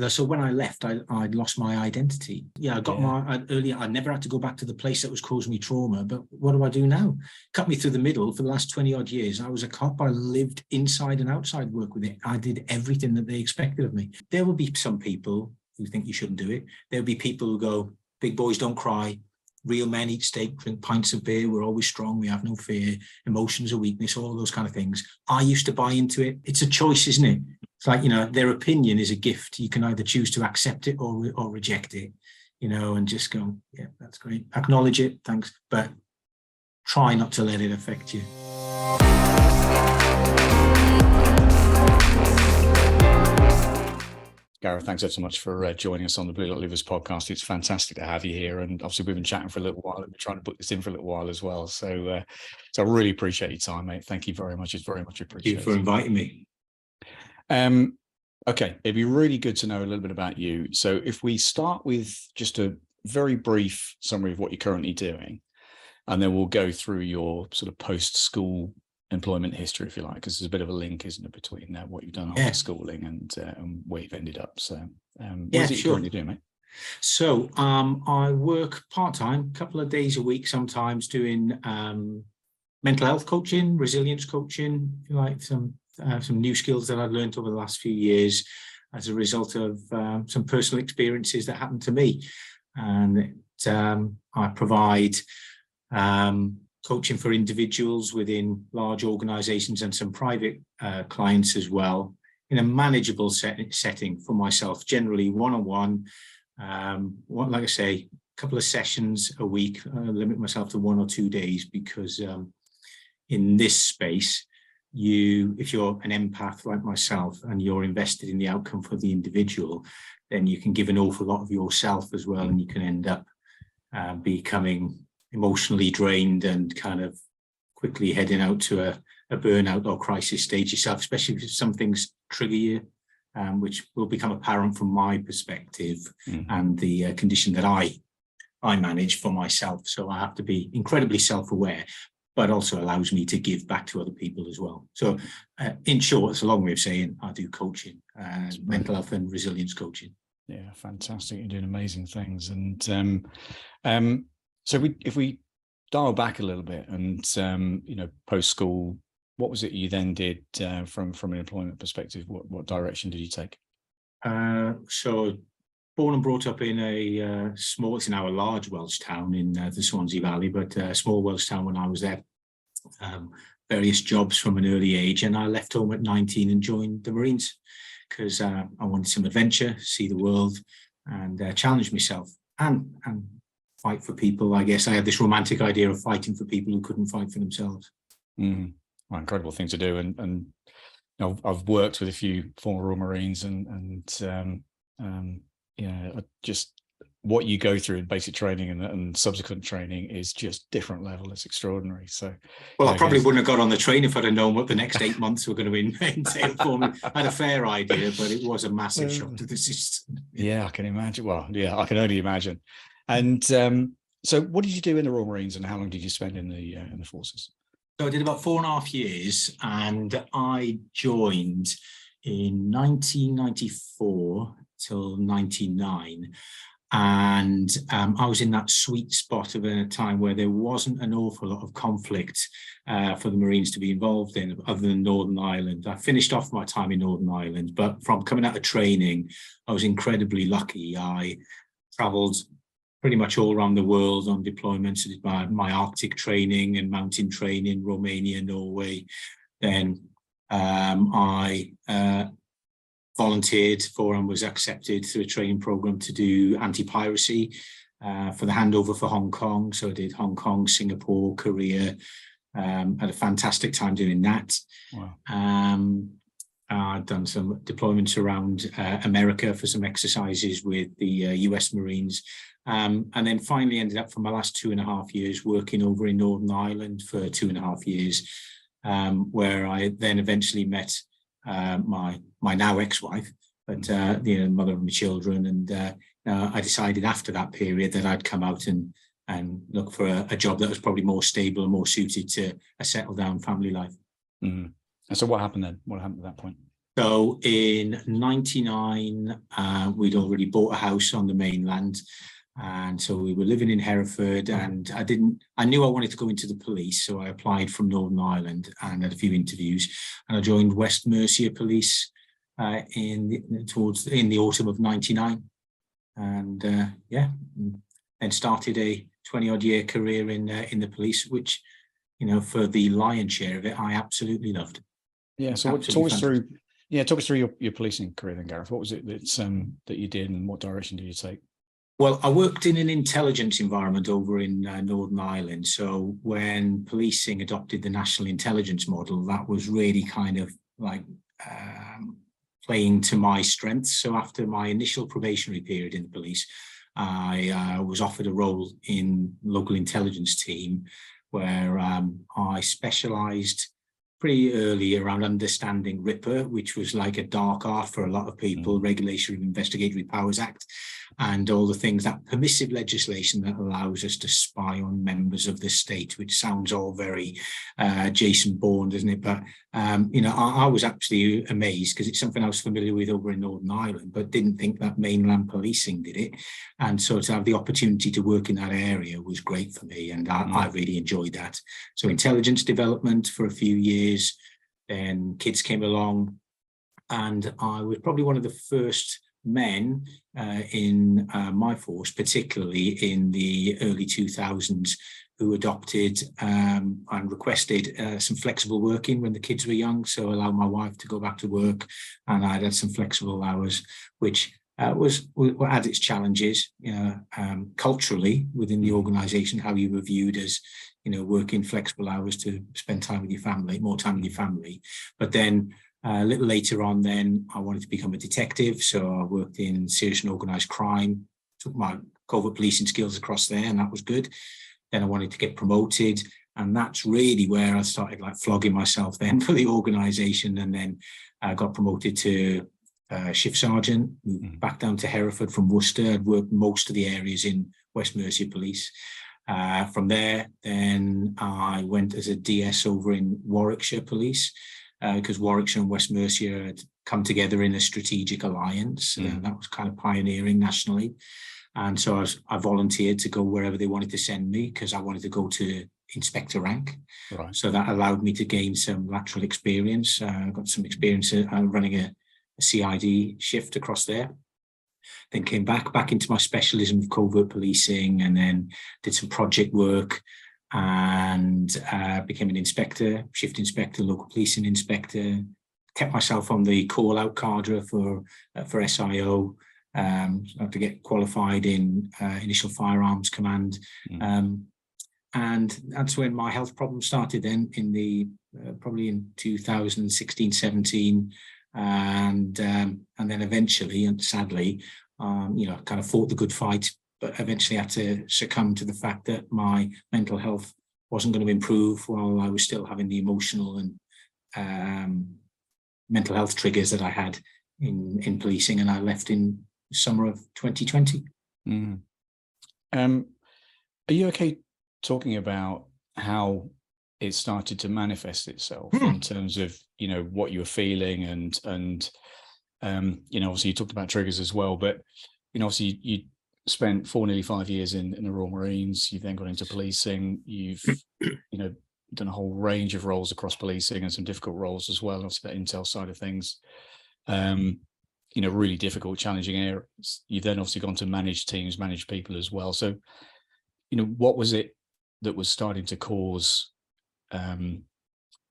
So when I left, I lost my identity. Yeah, I got earlier, I never had to go back to the place that was causing me trauma. But what do I do now? Cut me through the middle for the last 20 odd years. I was a cop. I lived inside and outside work with it. I did everything that they expected of me. There will be some people who think you shouldn't do it. There'll be people who go, big boys don't cry. Real men eat steak, drink pints of beer. We're always strong. We have no fear. Emotions are weakness, all of those kind of things. I used to buy into it. It's a choice, isn't it? It's like, their opinion is a gift. You can either choose to accept it or reject it, and just go, yeah, that's great. Acknowledge it. Thanks. But try not to let it affect you. Gareth, thanks so much for joining us on the Blue Dot Livers podcast. It's fantastic to have you here. And obviously we've been chatting for a little while. We're trying to put this in for a little while as well. So I really appreciate your time, mate. Thank you very much. It's very much appreciated. Thank you for inviting me. Okay, it'd be really good to know a little bit about you. So if we start with just a very brief summary of what you're currently doing, and then we'll go through your sort of post-school employment history, if you like, because there's a bit of a link, isn't it, between what you've done after schooling and where you've ended up. So what is it you're currently doing, mate? So I work part-time, a couple of days a week sometimes, doing mental health coaching, resilience coaching, if you like, some new skills that I've learned over the last few years as a result of some personal experiences that happened to me. And I provide coaching for individuals within large organizations and some private clients as well, in a manageable setting for myself, generally one-on-one. Like I say, a couple of sessions a week. I limit myself to 1 or 2 days because in this space, if you're an empath like myself and you're invested in the outcome for the individual, then you can give an awful lot of yourself as well, and you can end up becoming emotionally drained and kind of quickly heading out to a burnout or crisis stage yourself, especially if some things trigger you, which will become apparent from my perspective and the condition that I manage for myself. So I have to be incredibly self-aware, but also allows me to give back to other people as well. So in short, it's a long way of saying I do coaching, mental health and resilience coaching. Yeah, fantastic. You're doing amazing things. And so if we dial back a little bit and, post-school, what was it you then did from an employment perspective? What direction did you take? So born and brought up in a small, it's now a large Welsh town in the Swansea Valley, but a small Welsh town when I was there. Various jobs from an early age, and I left home at 19 and joined the Marines because I wanted some adventure, see the world, and challenge myself and fight for people. I guess I had this romantic idea of fighting for people who couldn't fight for themselves. Well, incredible thing to do. And I've worked with a few former Royal Marines, and just what you go through in basic training and subsequent training is just different level. It's extraordinary. So, well, I probably wouldn't have got on the train if I'd have known what the next 8 months were going to entail for me. I had a fair idea, but it was a massive shock to the system. Yeah, I can imagine. Well, yeah, I can only imagine. And so what did you do in the Royal Marines, and how long did you spend in the forces? So I did about 4.5 years, and I joined in 1994 till 99. And I was in that sweet spot of a time where there wasn't an awful lot of conflict for the Marines to be involved in, other than Northern Ireland. I finished off my time in Northern Ireland, but from coming out of training, I was incredibly lucky. I travelled pretty much all around the world on deployments. I did my Arctic training and mountain training, Romania, Norway. Then I volunteered for and was accepted through a training program to do anti-piracy for the handover for Hong Kong. So I did Hong Kong, Singapore, Korea. Had a fantastic time doing that. Wow. I'd done some deployments around America for some exercises with the US Marines. And then finally ended up for my last 2.5 years working over in Northern Ireland for 2.5 years, where I then eventually met my now ex-wife, but the mother of my children. And I decided after that period that I'd come out and look for a job that was probably more stable and more suited to a settled down family life. And so what happened then? What happened at that point? So in 99, we'd already bought a house on the mainland. And so we were living in Hereford, and I knew I wanted to go into the police. So I applied from Northern Ireland and had a few interviews, and I joined West Mercia Police in the autumn of 99. And then started a 20-odd year career in the police, which, for the lion's share of it, I absolutely loved. Yeah. So talk us through your policing career then, Gareth. What was it that you did, and what direction did you take? Well, I worked in an intelligence environment over in Northern Ireland. So when policing adopted the national intelligence model, that was really kind of like playing to my strengths. So after my initial probationary period in the police, I was offered a role in local intelligence team where I specialised pretty early around understanding RIPA, which was like a dark art for a lot of people, Regulatory and Investigatory Powers Act, and all the things, that permissive legislation that allows us to spy on members of the state, which sounds all very Jason Bourne, doesn't it? But, I was absolutely amazed because it's something I was familiar with over in Northern Ireland, but didn't think that mainland policing did it. And so to have the opportunity to work in that area was great for me. And I really enjoyed that. So intelligence development for a few years, then kids came along, and I was probably one of the first men in my force, particularly in the early 2000s, who adopted and requested some flexible working when the kids were young. So allowed my wife to go back to work, and I had some flexible hours, which had its challenges, culturally within the organisation, how you were viewed as, working flexible hours to spend time with your family, more time with your family. But then a little later on, then I wanted to become a detective. So I worked in serious and organised crime, took my covert policing skills across there, and that was good. Then I wanted to get promoted, and that's really where I started like flogging myself then for the organisation. And then I got promoted to shift sergeant, moved back down to Hereford from Worcester. I'd worked most of the areas in West Mercia Police. From there, then I went as a DS over in Warwickshire Police, because Warwickshire and West Mercia had come together in a strategic alliance. That was kind of pioneering nationally. And so I volunteered to go wherever they wanted to send me, because I wanted to go to inspector rank. Right. So that allowed me to gain some lateral experience. I got some experience running a CID shift across there. Then came back into my specialism of covert policing, and then did some project work, and became an inspector, shift inspector, local policing inspector. Kept myself on the call out cadre for SIO. To get qualified in initial firearms command. And that's when my health problems started then in the probably in 2016, 17. And then eventually, and sadly, kind of fought the good fight, but eventually had to succumb to the fact that my mental health wasn't going to improve while I was still having the emotional and mental health triggers that I had in policing, and I left in summer of 2020. Are you okay talking about how it started to manifest itself in terms of what you were feeling, and obviously you talked about triggers as well, but obviously you spent nearly 5 years in the Royal Marines. You then got into policing. You've done a whole range of roles across policing, and some difficult roles as well, obviously that intel side of things. Really difficult, challenging areas. You've then obviously gone to manage teams, manage people as well. So, what was it that was starting to cause, the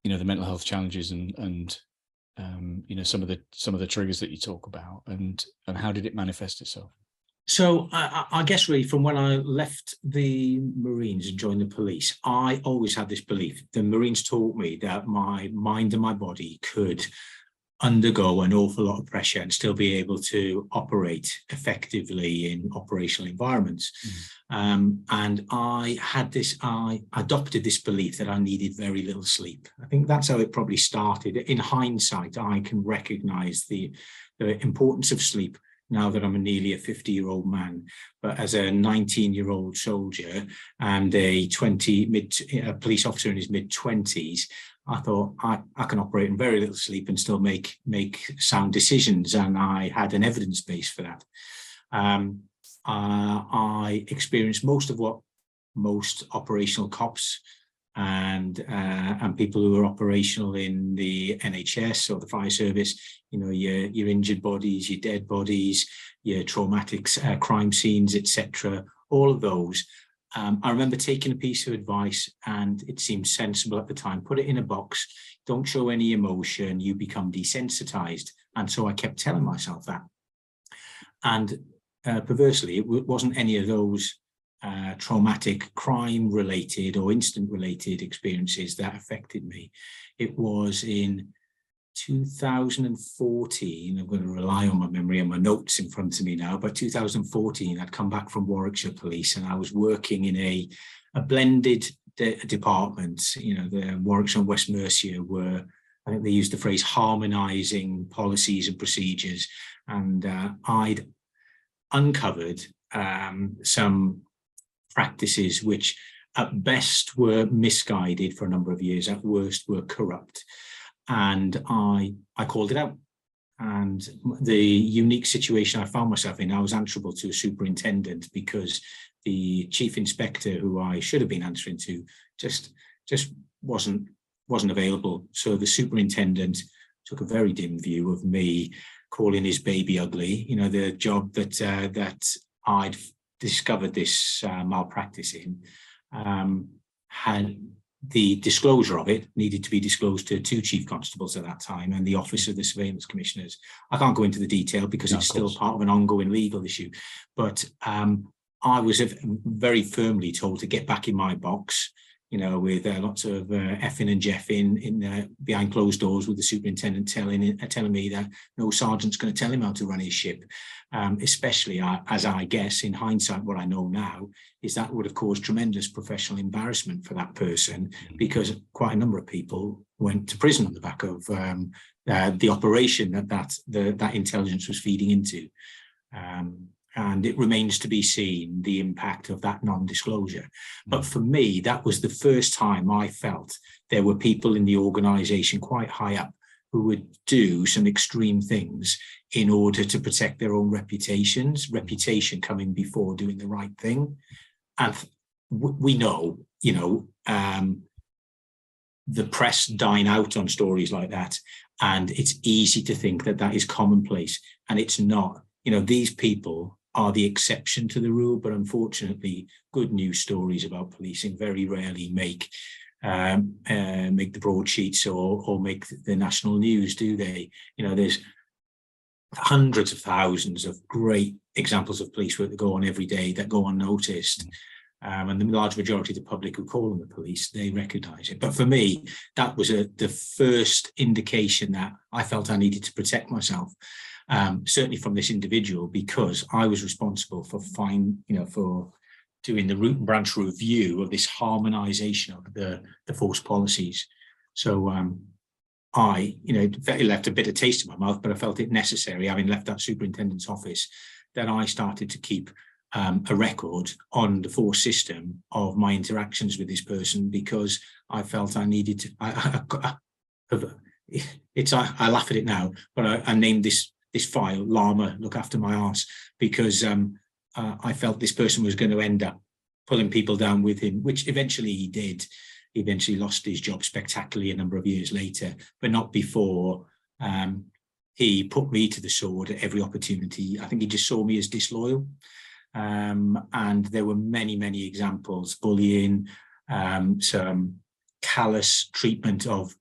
mental health challenges and some of the triggers that you talk about, and how did it manifest itself? So I guess really from when I left the Marines and joined the police, I always had this belief. The Marines taught me that my mind and my body could undergo an awful lot of pressure and still be able to operate effectively in operational environments. And I adopted this belief that I needed very little sleep. I think that's how it probably started. In hindsight, I can recognize the importance of sleep now that I'm nearly a 50-year-old man, but as a 19-year-old soldier and a police officer in his mid-20s, I thought I can operate in very little sleep and still make sound decisions, and I had an evidence base for that. I experienced most of what most operational cops and people who are operational in the NHS or the fire service, your injured bodies, your dead bodies, your traumatic crime scenes, etc. All of those. I remember taking a piece of advice, and it seemed sensible at the time. Put it in a box, don't show any emotion, you become desensitized. And so I kept telling myself that. And perversely, it wasn't any of those traumatic crime related or incident related experiences that affected me. It was in 2014, I'm going to rely on my memory and my notes in front of me now, but 2014, I'd come back from Warwickshire Police and I was working in a blended department. The Warwickshire and West Mercia were, I think they used the phrase harmonising policies and procedures, and I'd uncovered some practices which at best were misguided for a number of years, at worst were corrupt. And I called it out. And the unique situation I found myself in, I was answerable to a superintendent because the chief inspector, who I should have been answering to, just wasn't available. So the superintendent took a very dim view of me calling his baby ugly. The job that I'd discovered this malpractice in had the disclosure of it needed to be disclosed to 2 chief constables at that time and the office of the surveillance commissioners. I can't go into the detail because it's still part of an ongoing legal issue, but I was very firmly told to get back in my box, with lots of effing and jeffing in behind closed doors, with the superintendent telling me that no sergeant's going to tell him how to run his ship. Especially as I guess in hindsight, what I know now is that would have caused tremendous professional embarrassment for that person, because quite a number of people went to prison on the back of the operation that intelligence was feeding into. And it remains to be seen the impact of that non-disclosure. But for me, that was the first time I felt there were people in the organisation quite high up who would do some extreme things in order to protect their own reputations, reputation coming before doing the right thing. And we know, the press dine out on stories like that. And it's easy to think that that is commonplace. And it's not. These people are the exception to the rule, but unfortunately, good news stories about policing very rarely make the broadsheets or make the national news, do they? There's hundreds of thousands of great examples of police work that go on every day that go unnoticed. And the large majority of the public who call on the police, they recognise it. But for me, that was the first indication that I felt I needed to protect myself. Certainly from this individual, because I was responsible for doing the root and branch review of this harmonisation of the force policies. So it left a bitter taste in my mouth, but I felt it necessary, having left that superintendent's office, that I started to keep a record on the force system of my interactions with this person, because I felt I needed to. I laugh at it now, but I named this file Llama Look After My Arse, because I felt this person was going to end up pulling people down with him, which eventually he did. He eventually lost his job spectacularly a number of years later, but not before he put me to the sword at every opportunity. I think he just saw me as disloyal. And there were many, many examples, bullying, some callous treatment of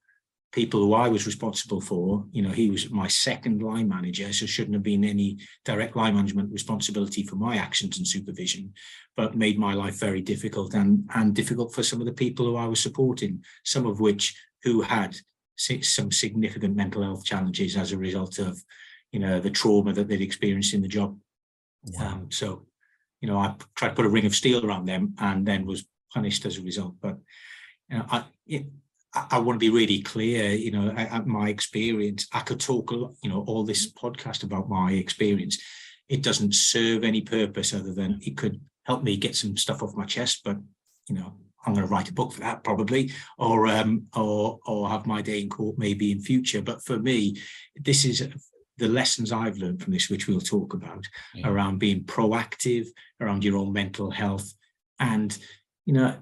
people who I was responsible for. He was my second line manager, so shouldn't have been any direct line management responsibility for my actions and supervision, but made my life very difficult and difficult for some of the people who I was supporting, some of which who had some significant mental health challenges as a result of, the trauma that they'd experienced in the job. Wow. So, I tried to put a ring of steel around them and then was punished as a result. But I want to be really clear, my experience. I could talk a lot, all this podcast about my experience. it doesn't serve any purpose other than it could help me get some stuff off my chest. But, you know, I'm going to write a book for that probably, or have my day in court maybe in future. But for me, this is the lessons I've learned from this, which we'll talk about, around being proactive, around your own mental health, and, you know,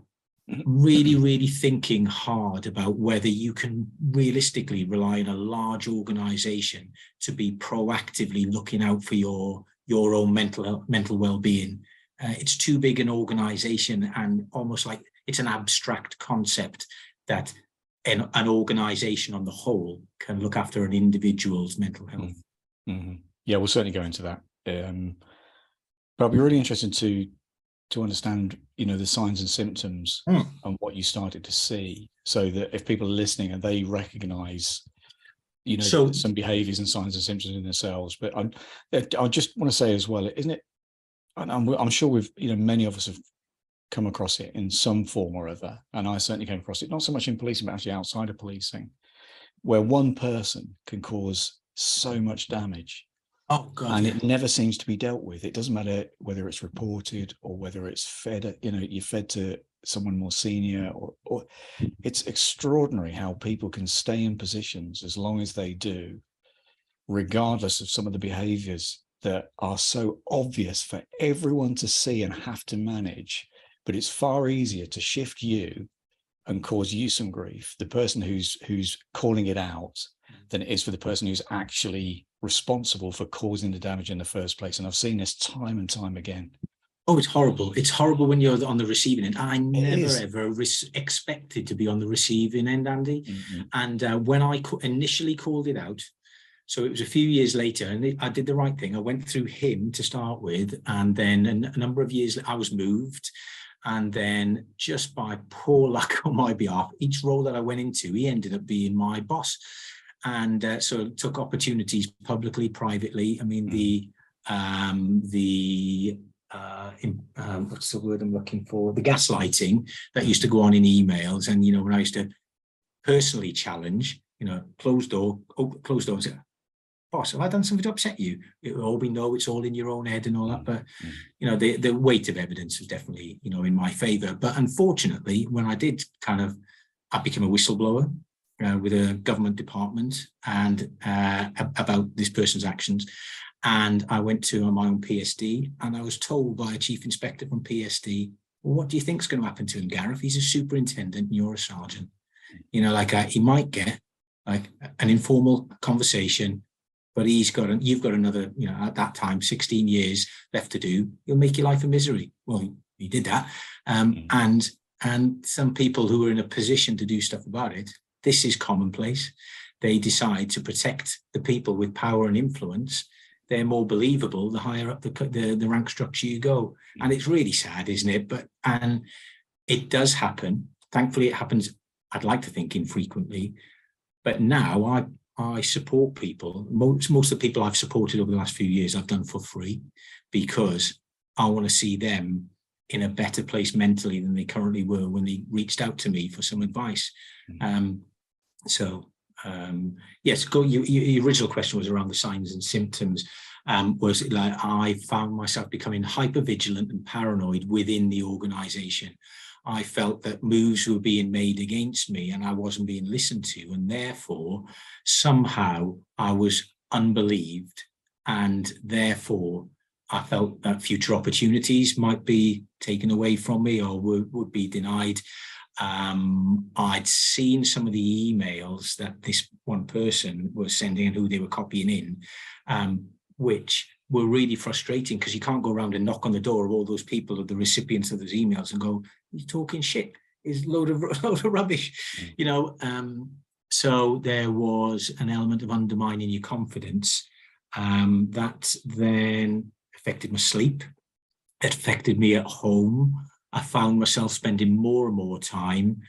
really, really thinking hard about whether you can realistically rely on a large organization to be proactively looking out for your own mental well-being. It's too big an organization, and almost like it's an abstract concept that an organization on the whole can look after an individual's mental health. Mm-hmm. Yeah, we'll certainly go into that. But I'll be really interested to understand, you know, the signs and symptoms and what you started to see, so that if people are listening and they recognize, you know, some behaviors and signs and symptoms in themselves. But I just want to say as well, isn't it? And I'm sure we've, you know, many of us have come across it in some form or other, and I certainly came across it, not so much in policing, but actually outside of policing, where one person can cause so much damage. Oh God! And it never seems to be dealt with. It doesn't matter whether it's reported or whether it's fed, you know, you're fed to someone more senior, or it's extraordinary how people can stay in positions as long as they do, regardless of some of the behaviors that are so obvious for everyone to see and have to manage. But it's far easier to shift you and cause you some grief, the person who's calling it out, than it is for the person who's actually responsible for causing the damage in the first place. And I've seen this time and time again. Oh, it's horrible. It's horrible when you're on the receiving end. I never, ever expected to be on the receiving end, Andy. Mm-hmm. And when I initially called it out, so it was a few years later, and I did the right thing. I went through him to start with, and then a number of years I was moved. And then just by poor luck on my behalf, each role that I went into, he ended up being my boss. And so took opportunities publicly, privately. I mean, what's the word I'm looking for? The gaslighting that used to go on in emails. And, you know, when I used to personally challenge, you know, closed door and say, boss, have I done something to upset you? We know it's all in your own head and all that. But, you know, the weight of evidence was definitely, you know, in my favor. But unfortunately, when I did I became a whistleblower with a government department and about this person's actions. And I went to my own PSD, and I was told by a chief inspector from PSD, well, what do you think is going to happen to him, Gareth? He's a superintendent and you're a sergeant. You know, like he might get like an informal conversation, but you've got another, you know, at that time, 16 years left to do. He'll make your life a misery. Well, he did that. And some people who are in a position to do stuff about it, this is commonplace. They decide to protect the people with power and influence. They're more believable the higher up the rank structure you go. And it's really sad, isn't it? And it does happen. Thankfully, it happens, I'd like to think, infrequently. But now I support people. Most of the people I've supported over the last few years, I've done for free, because I want to see them in a better place mentally than they currently were when they reached out to me for some advice. Yes, your original question was around the signs and symptoms. Was it like I found myself becoming hypervigilant and paranoid within the organization. I felt that moves were being made against me and I wasn't being listened to, and therefore somehow I was unbelieved, and therefore I felt that future opportunities might be taken away from me or would be denied. I'd seen some of the emails that this one person was sending and who they were copying in, which were really frustrating, because you can't go around and knock on the door of all those people, of the recipients of those emails, and go, "You're talking shit. It's a load of rubbish," you know. So there was an element of undermining your confidence that then affected my sleep. It affected me at home. I found myself spending more and more time.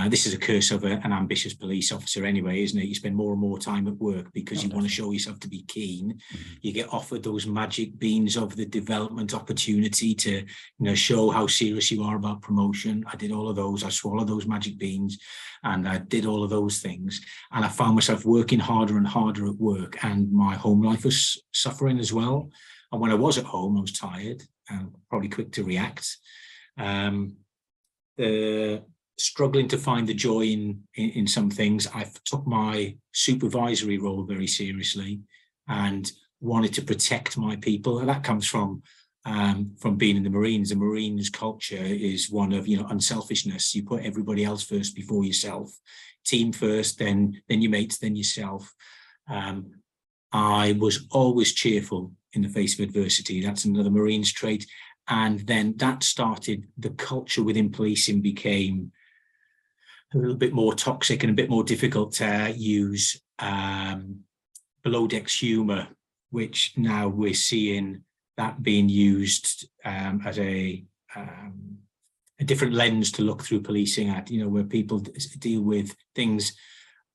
This is a curse of an ambitious police officer anyway, isn't it? You spend more and more time at work because you want to show yourself to be keen. You get offered those magic beans of the development opportunity to, you know, show how serious you are about promotion. I did all of those. I swallowed those magic beans and I did all of those things. And I found myself working harder and harder at work, and my home life was suffering as well. And when I was at home, I was tired and probably quick to react. Struggling to find the joy in some things. I took my supervisory role very seriously and wanted to protect my people. And that comes from being in the Marines. The Marines culture is one of, unselfishness. You put everybody else first before yourself. Team first, then your mates, then yourself. I was always cheerful in the face of adversity. That's another Marines trait. And then that started, the culture within policing became a little bit more toxic and a bit more difficult to use. Below decks humour, which now we're seeing that being used as a different lens to look through policing at, where people deal with things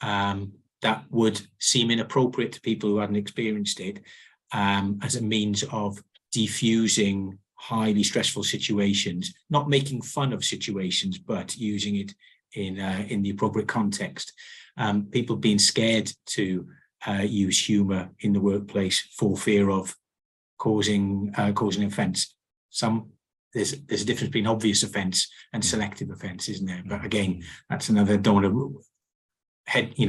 that would seem inappropriate to people who hadn't experienced it, as a means of diffusing highly stressful situations, not making fun of situations, but using it in the appropriate context. People being scared to use humour in the workplace for fear of causing offence. There's a difference between obvious offence and selective offence, isn't there? But again, that's another. Don't want to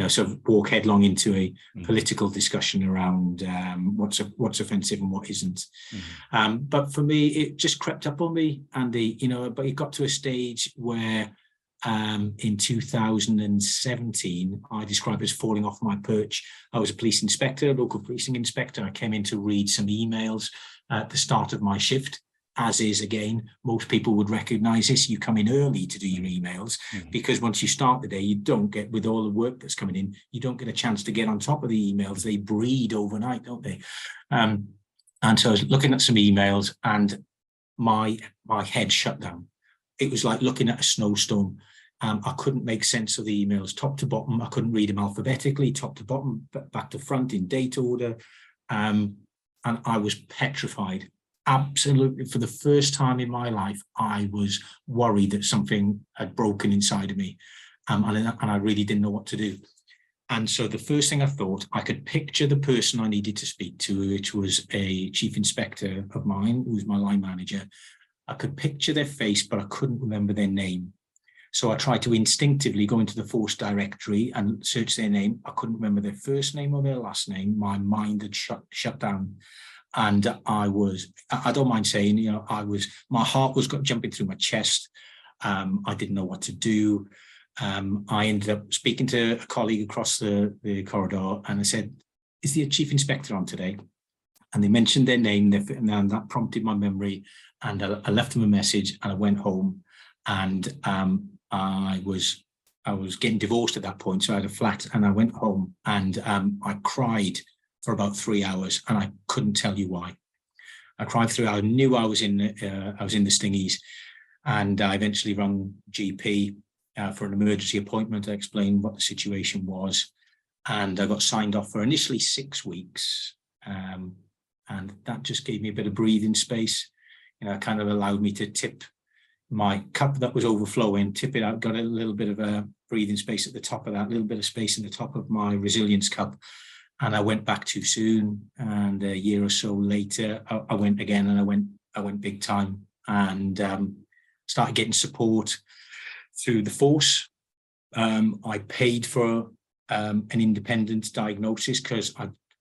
sort of walk headlong into a political discussion around what's offensive and what isn't. But for me, it just crept up on me, Andy. But it got to a stage where in 2017, I describe as falling off my perch. I was a police inspector, a local policing inspector. I came in to read some emails at the start of my shift. As is, again, most people would recognise this. You come in early to do your emails because once you start the day, you don't get, with all the work that's coming in, you don't get a chance to get on top of the emails. They breed overnight, don't they? And so I was looking at some emails and my head shut down. It was like looking at a snowstorm. I couldn't make sense of the emails top to bottom. I couldn't read them alphabetically, top to bottom, back to front in date order. And I was petrified. Absolutely, for the first time in my life, I was worried that something had broken inside of me, and I really didn't know what to do. And so the first thing I thought, I could picture the person I needed to speak to, which was a chief inspector of mine, who was my line manager. I could picture their face, but I couldn't remember their name. So I tried to instinctively go into the force directory and search their name. I couldn't remember their first name or their last name. My mind had shut down. And I don't mind saying, my heart was jumping through my chest. I didn't know what to do. I ended up speaking to a colleague across the corridor and I said, is the chief inspector on today? And they mentioned their name and that prompted my memory. And I left them a message and I went home and I was getting divorced at that point. So I had a flat and I went home and I cried for about 3 hours, and I couldn't tell you why. I cried through. I knew I was in the stingies, and I eventually rang GP for an emergency appointment. I explained what the situation was, and I got signed off for initially 6 weeks, and that just gave me a bit of breathing space. It kind of allowed me to tip my cup that was overflowing, tip it out, got a little bit of a breathing space at the top of that, a little bit of space in the top of my resilience cup. And I went back too soon. And a year or so later, I went again, and I went big time, and started getting support through the force. I paid for an independent diagnosis because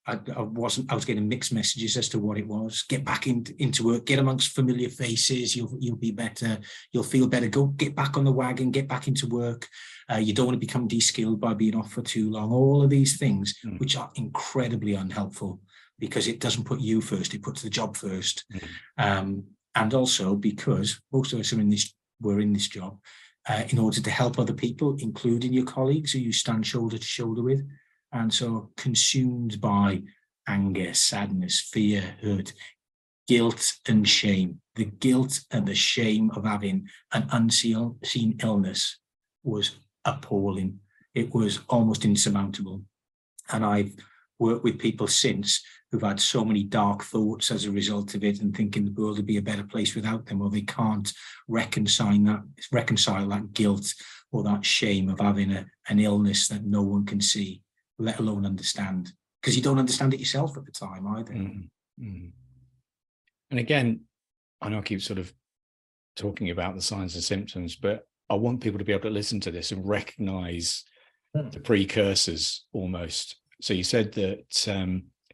I was getting mixed messages as to what it was. Get back into work, get amongst familiar faces, you'll be better, you'll feel better, get back on the wagon, get back into work. You don't want to become de-skilled by being off for too long. All of these things, which are incredibly unhelpful because it doesn't put you first, it puts the job first. And also because most of us were in this job in order to help other people, including your colleagues who you stand shoulder to shoulder with. And so consumed by anger, sadness, fear, hurt, guilt and shame. The guilt and the shame of having an unseen illness was appalling. It was almost insurmountable. And I've worked with people since who've had so many dark thoughts as a result of it and thinking the world would be a better place without them, or they can't reconcile that guilt or that shame of having an illness that no one can see, let alone understand, because you don't understand it yourself at the time either. And again, I know I keep sort of talking about the signs and symptoms, but I want people to be able to listen to this and recognize the precursors almost. So you said that,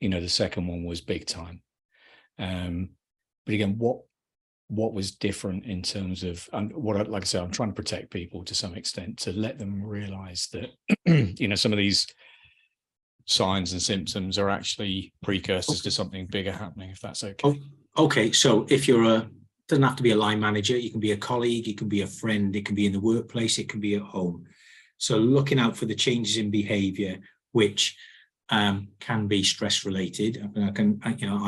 the second one was big time. But again, what was different in terms of, like I said, I'm trying to protect people to some extent, to let them realize that, some of these signs and symptoms are actually precursors to something bigger happening, if that's okay. Okay, so if you're doesn't have to be a line manager, you can be a colleague, it can be a friend, it can be in the workplace, it can be at home. So looking out for the changes in behavior, which can be stress related. I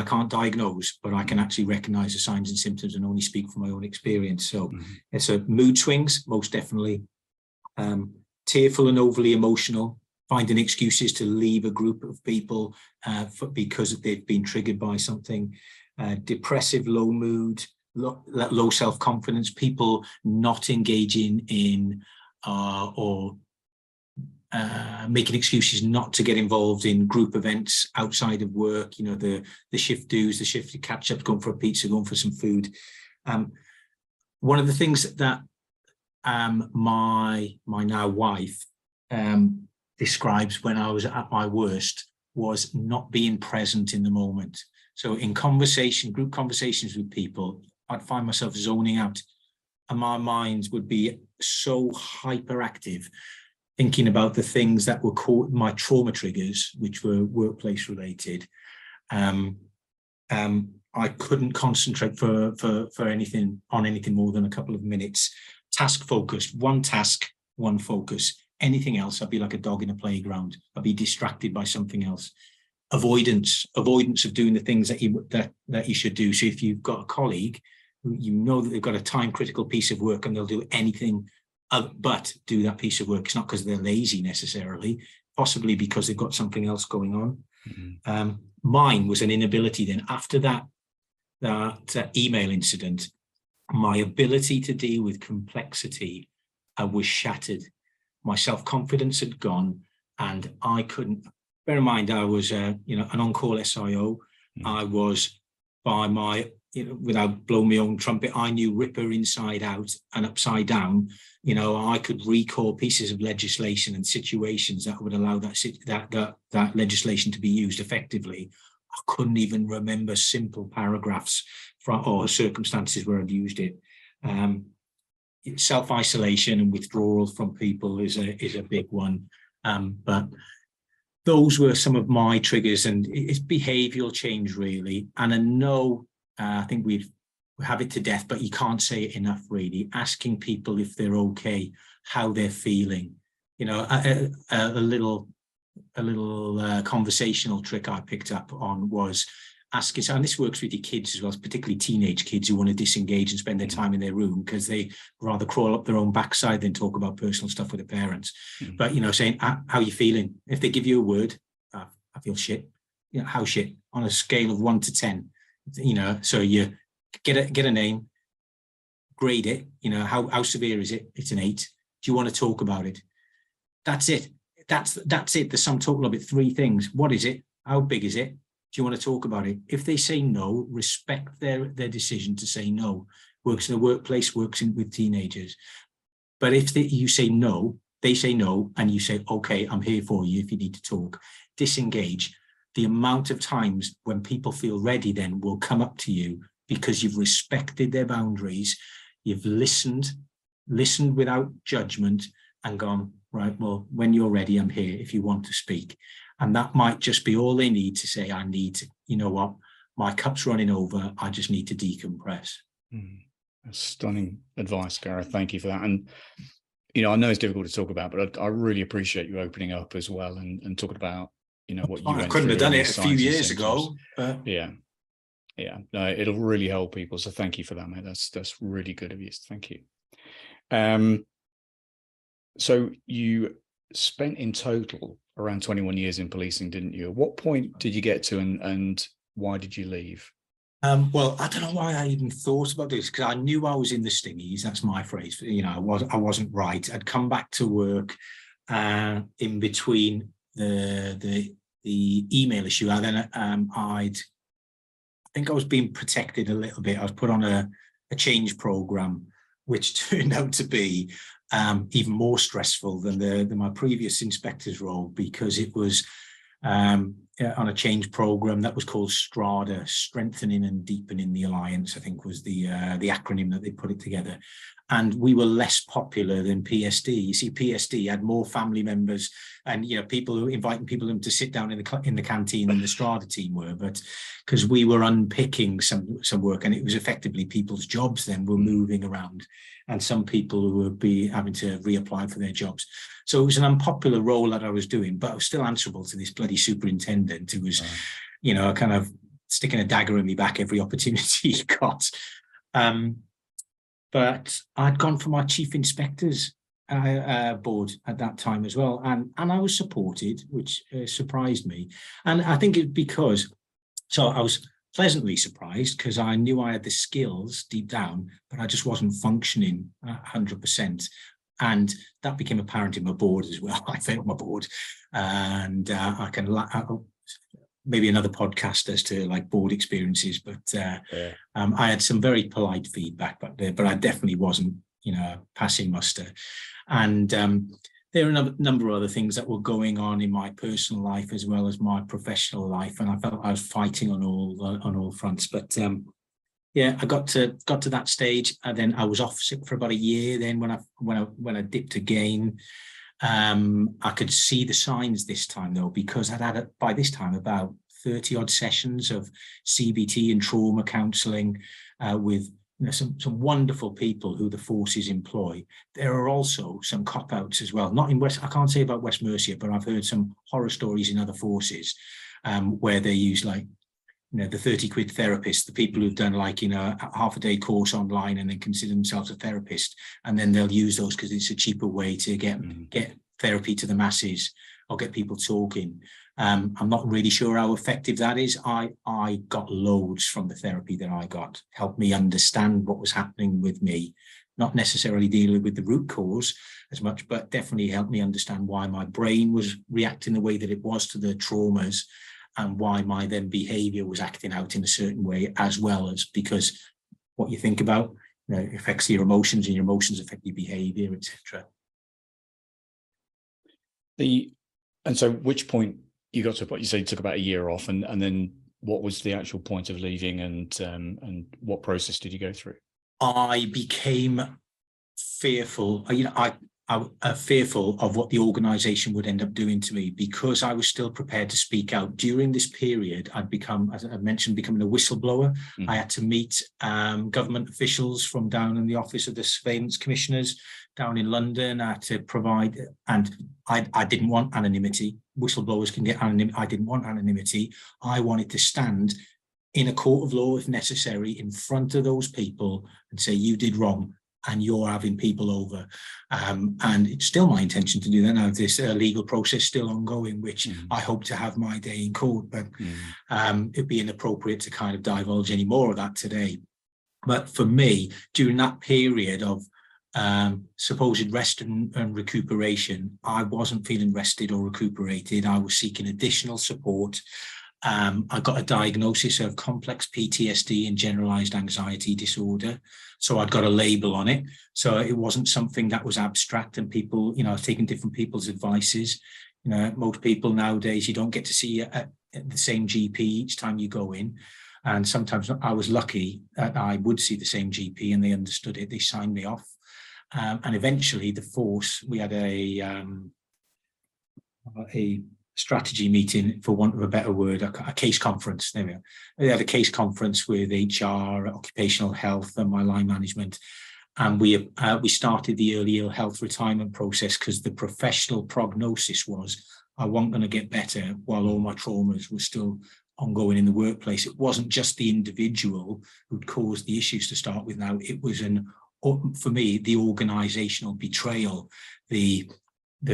can't diagnose, but I can actually recognize the signs and symptoms and only speak from my own experience. So it's a mood swings, most definitely. Tearful and overly emotional, finding excuses to leave a group of people because they've been triggered by something. Depressive, low mood, low self-confidence, people not engaging in or making excuses not to get involved in group events outside of work, the shift do's, the shift catch-ups, going for a pizza, going for some food. One of the things that my now wife describes when I was at my worst was not being present in the moment. So in group conversations with people, I'd find myself zoning out and my mind would be so hyperactive, thinking about the things that were my trauma triggers, which were workplace related. I couldn't concentrate for anything more than a couple of minutes. Task focused, one task, one focus. Anything else, I'd be like a dog in a playground. I'd be distracted by something else. Avoidance of doing the things that you should do. So if you've got a colleague, that they've got a time critical piece of work and they'll do anything but do that piece of work. It's not because they're lazy necessarily, possibly because they've got something else going on. Mine was an inability then after that email incident. My ability to deal with complexity was shattered. My self-confidence had gone and I couldn't, bear in mind, I was, an on-call SIO. I was, by my, without blowing my own trumpet, I knew Ripper inside out and upside down. I could recall pieces of legislation and situations that would allow that legislation to be used effectively. I couldn't even remember simple paragraphs or circumstances where I'd used it. Self-isolation and withdrawal from people is a big one. But those were some of my triggers, and it's behavioural change really. And I know, I think we have it to death, but you can't say it enough really. Asking people if they're okay, how they're feeling. A little conversational trick I picked up on was asking, and this works with your kids as well, particularly teenage kids who want to disengage and spend their time in their room because they rather crawl up their own backside than talk about personal stuff with their parents. But, saying, how are you feeling? If they give you a word, I feel shit. How shit? On a scale of 1 to 10, so you get a name, grade it, how severe is it? It's an 8. Do you want to talk about it? That's it. That's it. The sum total of it, 3 things. What is it? How big is it? Do you want to talk about it? If they say no, respect their decision to say no. Works in the workplace, works with teenagers. But if you say no, they say no, and you say, okay, I'm here for you if you need to talk. Disengage. The amount of times when people feel ready then will come up to you because you've respected their boundaries, you've listened without judgment and gone, right, well, when you're ready, I'm here if you want to speak. And that might just be all they need to say, I need to, what, my cup's running over, I just need to decompress. That's stunning advice, Gareth. Thank you for that. And, I know it's difficult to talk about, but I really appreciate you opening up as well and talking about, what you went through. I couldn't have done it a few years ago. Yeah. No, it'll really help people. So thank you for that, mate. That's really good of you. Thank you. So you spent in total around 21 years in policing, didn't you? At what point did you get to and why did you leave? Well, I don't know why I even thought about this, because I knew I was in the stingies. That's my phrase. I wasn't right. I'd come back to work in between the email issue. I'd think I was being protected a little bit. I was put on a change program, which turned out to be even more stressful than my previous inspector's role, because it was on a change program that was called Strada, Strengthening and Deepening the Alliance, I think was the acronym that they put it together. And we were less popular than PSD. You see, PSD had more family members and, you know, people inviting people to sit down in the canteen than the Strada team were. But because we were unpicking some work, and it was effectively people's jobs then were moving around, and some people would be having to reapply for their jobs. So it was an unpopular role that I was doing, but I was still answerable to this bloody superintendent who was, you know, kind of sticking a dagger in me back every opportunity he got. But I'd gone for my chief inspector's board at that time as well. And I was supported, which surprised me. And I think it's because, so I was pleasantly surprised because I knew I had the skills deep down, but I just wasn't functioning 100%. And that became apparent in my board as well. I failed my board, and I can maybe another podcast as to like board experiences, but I had some very polite feedback back there, but I definitely wasn't, you know, passing muster. And there are a number of other things that were going on in my personal life as well as my professional life, and I felt I was fighting on all fronts. But yeah, I got to that stage, and then I was off sick for about a year. Then when I dipped again, I could see the signs this time though, because I'd had by this time about 30 odd sessions of CBT and trauma counselling with, you know, some wonderful people who the forces employ. There are also some cop-outs as well. Not in West, I can't say about West Mercia, but I've heard some horror stories in other forces where they use, like, you know, the 30 quid therapist, the people who've done, like, you know, a half a day course online and then consider themselves a therapist, and then they'll use those because it's a cheaper way to get therapy to the masses or get people talking. I'm not really sure how effective that is. I got loads from the therapy that I got, helped me understand what was happening with me, not necessarily dealing with the root cause as much, but definitely helped me understand why my brain was reacting the way that it was to the traumas, and why my then behaviour was acting out in a certain way, as well as because what you think about, you know, affects your emotions, and your emotions affect your behaviour, etc. And so which point you got to what you say you took about a year off, and then what was the actual point of leaving, and what process did you go through? I became fearful, you know, I fearful of what the organisation would end up doing to me, because I was still prepared to speak out. During this period, I'd become, as I mentioned, becoming a whistleblower. I had to meet government officials from down in the office of the surveillance commissioners down in London. I had to provide, and I didn't want anonymity. Whistleblowers can get anonymity. I didn't want anonymity. I wanted to stand in a court of law, if necessary, in front of those people and say, you did wrong, and you're having people over. And it's still my intention to do that now. This legal process still ongoing, which I hope to have my day in court, but it'd be inappropriate to kind of divulge any more of that today. But for me, during that period of supposed rest and recuperation, I wasn't feeling rested or recuperated. I was seeking additional support. I got a diagnosis of complex PTSD and generalized anxiety disorder. So I'd got a label on it. So it wasn't something that was abstract, and people, you know, I was taking different people's advices. You know, most people nowadays, you don't get to see the same GP each time you go in. And sometimes I was lucky that I would see the same GP and they understood it. They signed me off. And eventually the force, we had a strategy meeting, for want of a better word, a case conference. There we are. We had a case conference with HR, occupational health, and my line management, and we started the early ill health retirement process, because the professional prognosis was I wasn't going to get better while all my traumas were still ongoing in the workplace. It wasn't just the individual who'd caused the issues to start with. Now it was for me, the organisational betrayal, the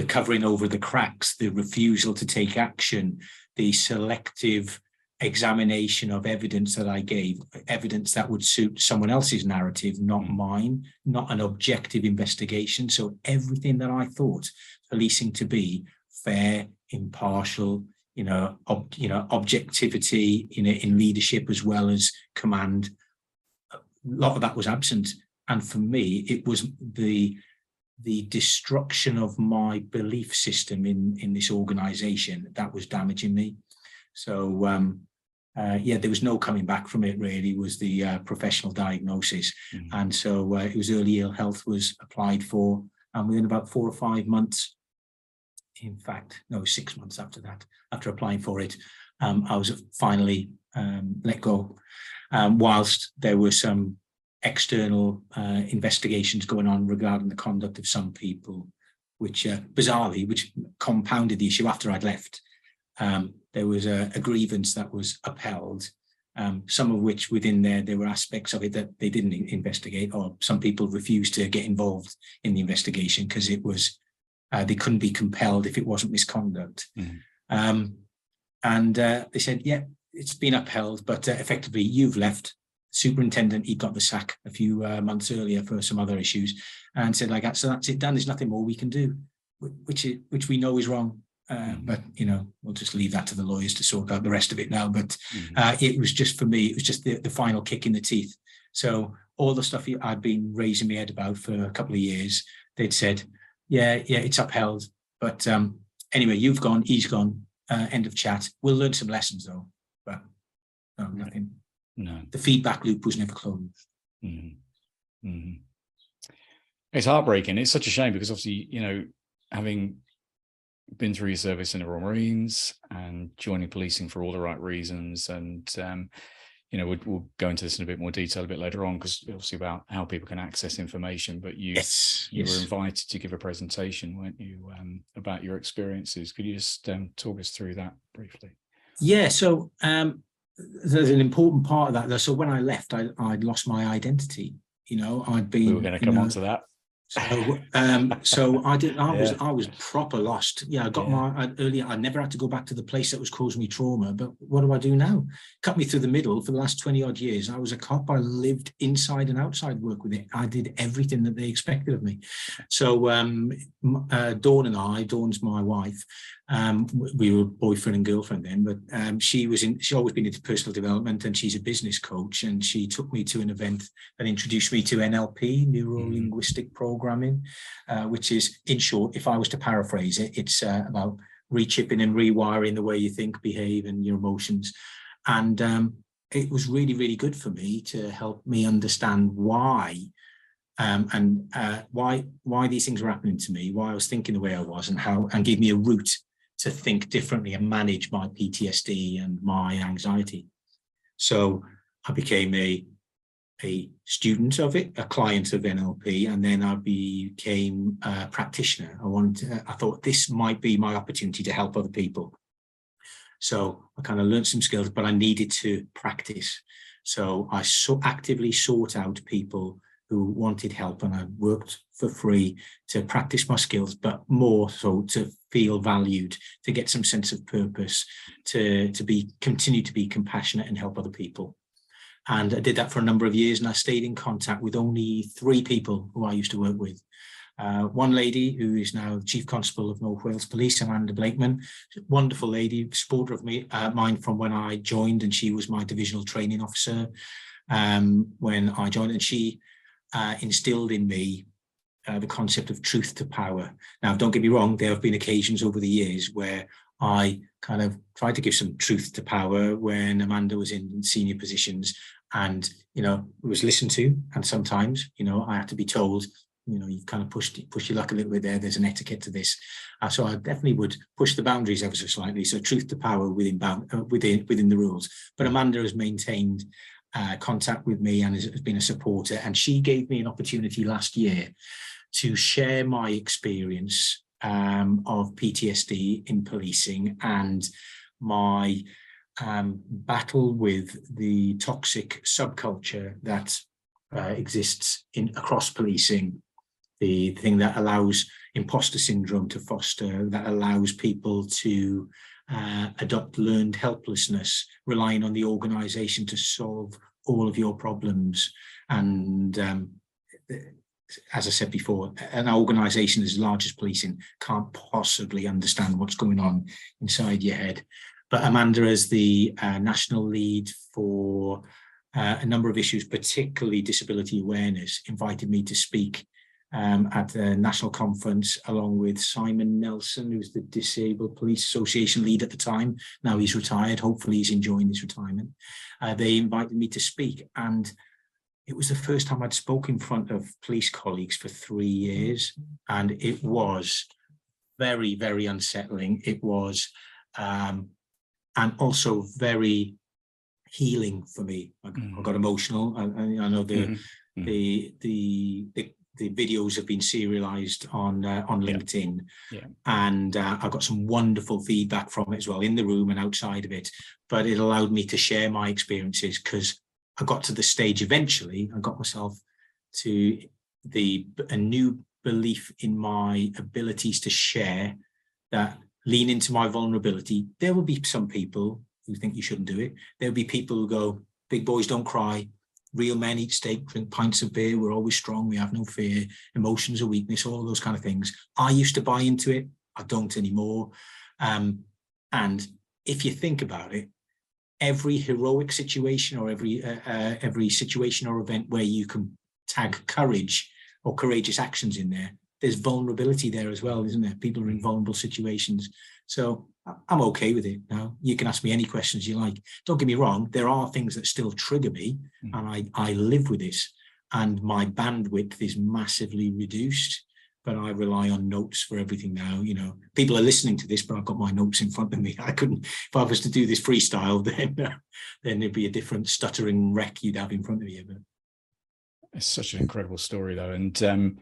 covering over the cracks, the refusal to take action, the selective examination of evidence that I gave, evidence that would suit someone else's narrative, not mine, not an objective investigation. So everything that I thought policing to be fair, impartial, objectivity in leadership as well as command. A lot of that was absent, and for me, it was the destruction of my belief system in this organization that was damaging me. So there was no coming back from it, really, was the professional diagnosis. And so it was early ill health was applied for, and within about 4 or 5 months, in fact, no, 6 months after that, after applying for it, I was finally let go, whilst there were some external investigations going on regarding the conduct of some people, which bizarrely, which compounded the issue after I'd left. There was a grievance that was upheld, some of which within there were aspects of it that they didn't investigate, or some people refused to get involved in the investigation because it was they couldn't be compelled if it wasn't misconduct. And they said, yeah, it's been upheld, but effectively you've left. Superintendent, he got the sack a few months earlier for some other issues, and said, like that, so that's it done, there's nothing more we can do, which we know is wrong. But we'll just leave that to the lawyers to sort out the rest of it now. But it was just, for me, it was just the final kick in the teeth. So all the stuff I'd been raising my head about for a couple of years, they'd said, yeah, it's upheld. But anyway, you've gone, he's gone, end of chat. We'll learn some lessons though. But no, nothing. No. The feedback loop was never closed. It's heartbreaking. It's such a shame because obviously, having been through your service in the Royal Marines and joining policing for all the right reasons, and we'll go into this in a bit more detail a bit later on, because obviously about how people can access information. But you were invited to give a presentation, weren't you, about your experiences? Could you just talk us through that briefly? Yeah. So there's an important part of that. So when I left, I'd lost my identity. I'd been. We were going to come on to that. So I was proper lost. Yeah, I got earlier. I never had to go back to the place that was causing me trauma. But what do I do now? Cut me through the middle for the last 20 odd years. I was a cop. I lived inside and outside work with it. I did everything that they expected of me. So Dawn and I, Dawn's my wife. We were boyfriend and girlfriend then, but she's always been into personal development, and she's a business coach, and she took me to an event that introduced me to NLP, neuro-linguistic programming, which is, in short, if I was to paraphrase it, it's about rechipping and rewiring the way you think, behave, and your emotions. And it was really, really good for me to help me understand why why these things were happening to me, why I was thinking the way I was, and gave me a route to think differently and manage my PTSD and my anxiety. So I became a student of it, a client of NLP, and then I became a practitioner. I thought this might be my opportunity to help other people. So I kind of learned some skills, but I needed to practice. So I actively sought out people who wanted help, and I worked for free to practice my skills, but more so to feel valued, to get some sense of purpose, to continue to be compassionate and help other people. And I did that for a number of years, and I stayed in contact with only 3 people who I used to work with. One lady who is now Chief Constable of North Wales Police, Amanda Blakeman, wonderful lady, supporter of mine from when I joined, and she was my divisional training officer when I joined, and she instilled in me the concept of truth to power. Now, don't get me wrong, there have been occasions over the years where I kind of tried to give some truth to power when Amanda was in senior positions, and, was listened to. And sometimes, I had to be told, you've kind of pushed your luck a little bit there. There's an etiquette to this. So I definitely would push the boundaries ever so slightly. So truth to power within the rules. But Amanda has maintained contact with me and has been a supporter. And she gave me an opportunity last year to share my experience of PTSD in policing and my battle with the toxic subculture that exists across policing, the thing that allows imposter syndrome to foster, that allows people to adopt learned helplessness, relying on the organisation to solve all of your problems. And as I said before, an organisation as large as policing can't possibly understand what's going on inside your head. But Amanda, as the national lead for a number of issues, particularly disability awareness, invited me to speak at the national conference along with Simon Nelson, who's the Disabled Police Association lead at the time. Now he's retired. Hopefully he's enjoying his retirement. They invited me to speak, and it was the first time I'd spoken in front of police colleagues for 3 years, and it was very, very unsettling. It was, and also very healing for me. I got emotional. I know the videos have been serialized on LinkedIn, and I got some wonderful feedback from it as well, in the room and outside of it. But it allowed me to share my experiences, because I got to the stage eventually, I got myself to a new belief in my abilities to share, that lean into my vulnerability. There will be some people who think you shouldn't do it. There'll be people who go, big boys don't cry, real men eat steak, drink pints of beer, we're always strong, we have no fear, emotions are weakness, all those kind of things. I used to buy into it, I don't anymore. And if you think about it, every heroic situation, or every situation or event where you can tag courage or courageous actions in there, there's vulnerability there as well, isn't there? People are in vulnerable situations. So I'm okay with it now. You can ask me any questions you like. Don't get me wrong, there are things that still trigger me, and I live with this, and my bandwidth is massively reduced, but I rely on notes for everything now. You know, people are listening to this, but I've got my notes in front of me. I couldn't, if I was to do this freestyle, then there'd be a different stuttering wreck you'd have in front of you. But it's such an incredible story, though. And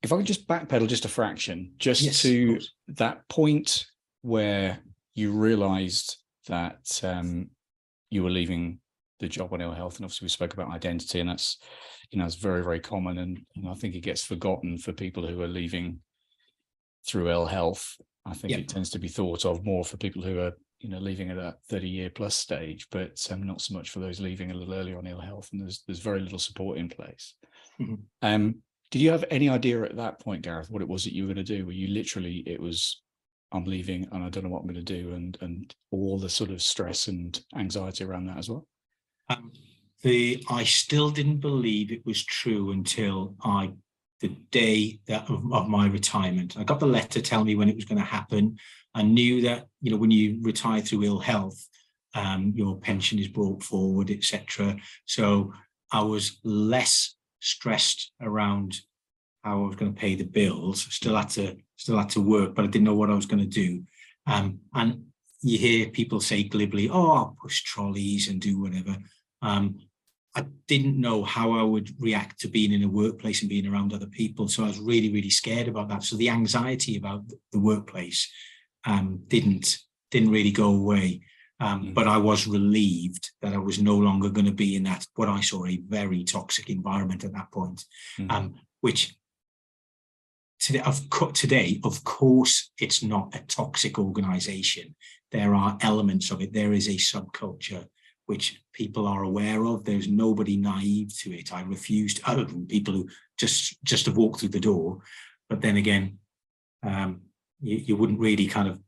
if I could just backpedal just a fraction, just to that point where you realised that you were leaving the job on ill health, and obviously we spoke about identity, and that's, you know, it's very, very common, and I think it gets forgotten for people who are leaving through ill health. I think it tends to be thought of more for people who are, you know, leaving at that 30-year plus stage, but not so much for those leaving a little earlier on ill health, and there's very little support in place. Did you have any idea at that point, Gareth, what it was that you were going to do? Were you literally, it was, I'm leaving and I don't know what I'm going to do, and all the sort of stress and anxiety around that as well? I still didn't believe it was true until the day of my retirement. I got the letter telling me when it was going to happen. I knew that, you know, when you retire through ill health, your pension is brought forward, etc. So I was less stressed around how I was going to pay the bills. Still had to work, but I didn't know what I was going to do. And you hear people say glibly, "Oh, I'll push trolleys and do whatever." I didn't know how I would react to being in a workplace and being around other people. So I was really, really scared about that. So the anxiety about the workplace didn't really go away. But I was relieved that I was no longer going to be in that, what I saw, a very toxic environment at that point, which today, of course, it's not a toxic organization. There are elements of it. There is a subculture which people are aware of. There's nobody naive to it. I refused, other than people who just have walked through the door. But then again, you wouldn't really kind of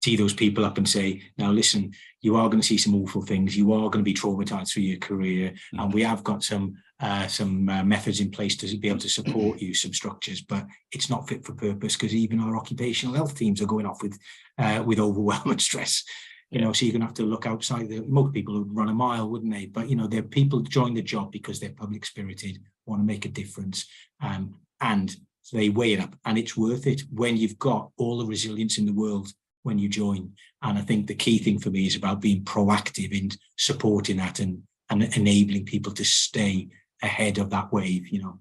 tee those people up and say, now listen, you are going to see some awful things. You are going to be traumatized through your career. And we have got some methods in place to be able to support you, some structures, but it's not fit for purpose, because even our occupational health teams are going off with overwhelm and stress. You know, so you're going to have to look outside. Most people would run a mile, wouldn't they? But, you know, they're people join the job because they're public spirited, want to make a difference. And so they weigh it up, and it's worth it when you've got all the resilience in the world when you join. And I think the key thing for me is about being proactive in supporting that and enabling people to stay ahead of that wave, you know.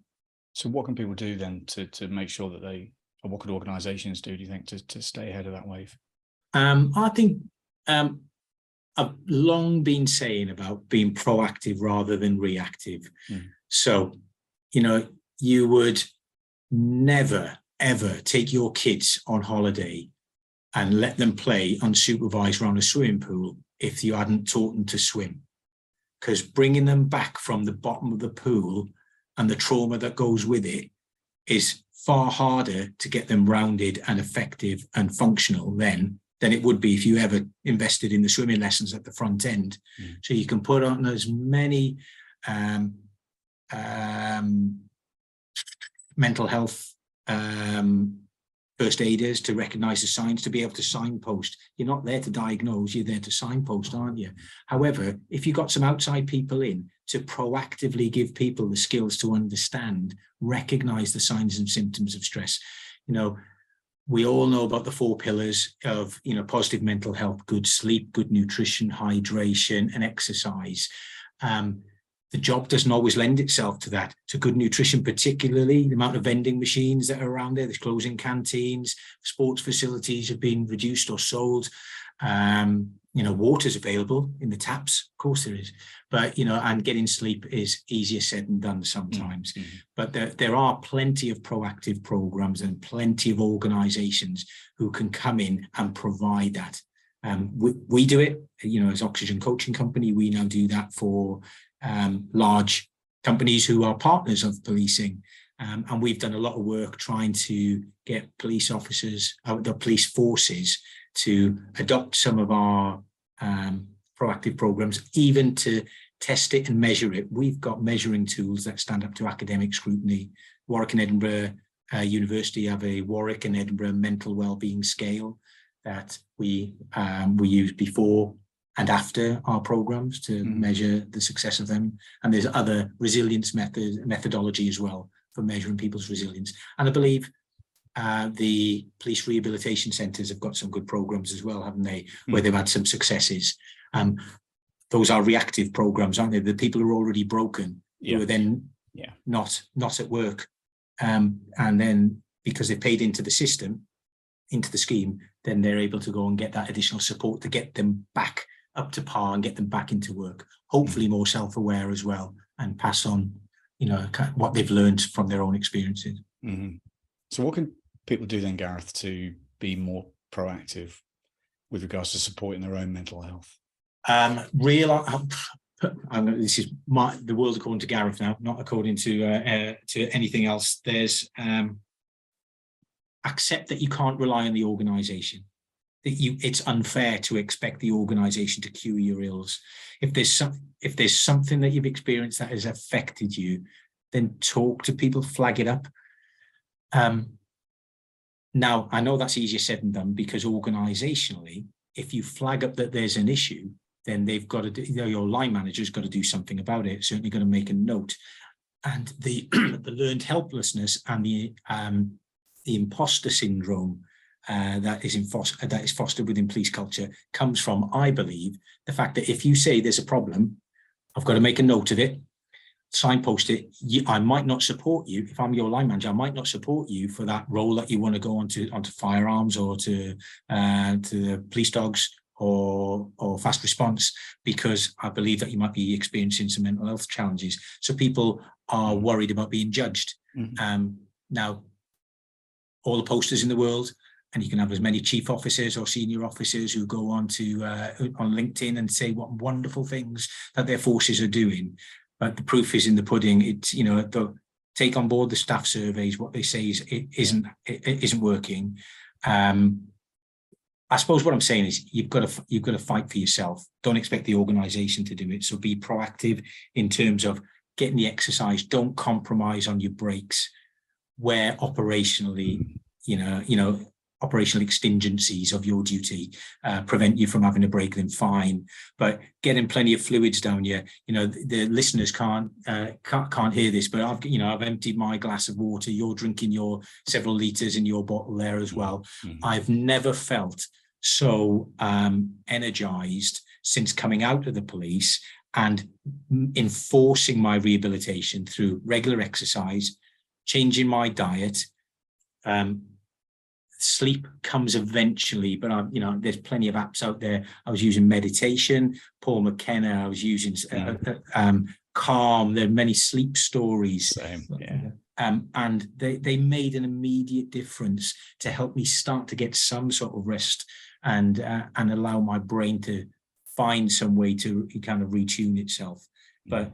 So what can people do then to make sure that or what could organizations do you think, to stay ahead of that wave? I think I've long been saying about being proactive rather than reactive. So, you know, you would never, ever take your kids on holiday and let them play unsupervised around a swimming pool if you hadn't taught them to swim. Because bringing them back from the bottom of the pool and the trauma that goes with it is far harder to get them rounded and effective and functional than it would be if you ever invested in the swimming lessons at the front end. So you can put on as many mental health first aiders to recognize the signs, to be able to signpost. You're not there to diagnose, you're there to signpost, aren't you? However, if you've got some outside people in to proactively give people the skills to understand, recognize the signs and symptoms of stress, we all know about the 4 pillars of, positive mental health: good sleep, good nutrition, hydration, and exercise. The job doesn't always lend itself to that. To good nutrition, particularly the amount of vending machines that are around there, there's closing canteens, sports facilities have been reduced or sold. Water's available in the taps, of course there is, but and getting sleep is easier said than done sometimes. But there are plenty of proactive programs and plenty of organizations who can come in and provide that. We do it, as Oxygen Coaching Company. We now do that for large companies who are partners of policing. And we've done a lot of work trying to get police officers, the police forces, to adopt some of our proactive programs, even to test it and measure it. We've got measuring tools that stand up to academic scrutiny. Warwick and Edinburgh University have a Warwick and Edinburgh mental wellbeing scale that we use before and after our programs to measure the success of them. And there's other resilience methodology as well for measuring people's resilience. And I believe the police rehabilitation centres have got some good programs as well, haven't they? Where they've had some successes. Those are reactive programs, aren't they? The people who are already broken, who are then not at work. And then because they paid into the system, into the scheme, then they're able to go and get that additional support to get them back up to par and get them back into work. Hopefully more self-aware as well, and pass on, what they've learned from their own experiences. So what can people do then, Gareth, to be more proactive with regards to supporting their own mental health? This is the world according to Gareth now, not according to anything else. There's accept that you can't rely on the organisation. That it's unfair to expect the organisation to cure your ills. If there's something that you've experienced that has affected you, then talk to people, flag it up. Now, I know that's easier said than done, because organisationally, if you flag up that there's an issue, then they've got to do, your line manager's got to do something about it. Certainly got to make a note. And the learned helplessness and the imposter syndrome that is fostered within police culture comes from, I believe, the fact that if you say there's a problem, I've got to make a note of it, signpost it. I might not support you. If I'm your line manager, I might not support you for that role that you want to go onto firearms or to the police dogs or fast response, because I believe that you might be experiencing some mental health challenges. So people are worried about being judged. Now, all the posters in the world, and you can have as many chief officers or senior officers who go on LinkedIn and say what wonderful things that their forces are doing. But the proof is in the pudding. It's, take on board the staff surveys. What they say is it isn't working. I suppose what I'm saying is you've got to fight for yourself. Don't expect the organisation to do it. So be proactive in terms of getting the exercise. Don't compromise on your breaks where operationally, operational exigencies of your duty prevent you from having a break, then fine. But getting plenty of fluids down you. The listeners can't hear this, but I've emptied my glass of water. You're drinking your several litres in your bottle there as well. I've never felt so energized since coming out of the police and enforcing my rehabilitation through regular exercise, changing my diet. Sleep comes eventually, but there's plenty of apps out there. I was using meditation, Paul McKenna. I was using Calm. There are many sleep stories. Same, yeah. And they made an immediate difference to help me start to get some sort of rest and allow my brain to find some way to kind of retune itself. But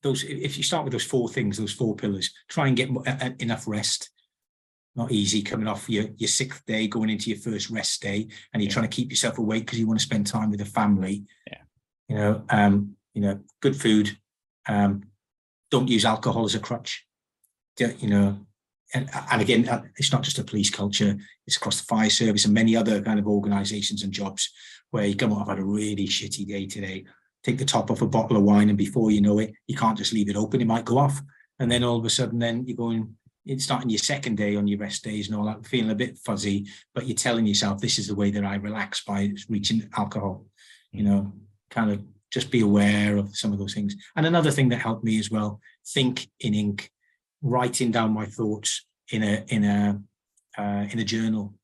if you start with those 4 things, those 4 pillars, try and get enough rest. Not easy coming off your 6th day, going into your first rest day, and you're trying to keep yourself awake because you want to spend time with the family. Good food. Don't use alcohol as a crutch. And again, it's not just a police culture, it's across the fire service and many other kind of organisations and jobs where you come, I've had a really shitty day today. Take the top off a bottle of wine, and before you know it, you can't just leave it open. It might go off. And then all of a sudden, then you're going, it's starting your 2nd day on your rest days and all that, feeling a bit fuzzy, but you're telling yourself, this is the way that I relax, by reaching alcohol. Kind of just be aware of some of those things. And another thing that helped me as well, think in ink, writing down my thoughts in a journal.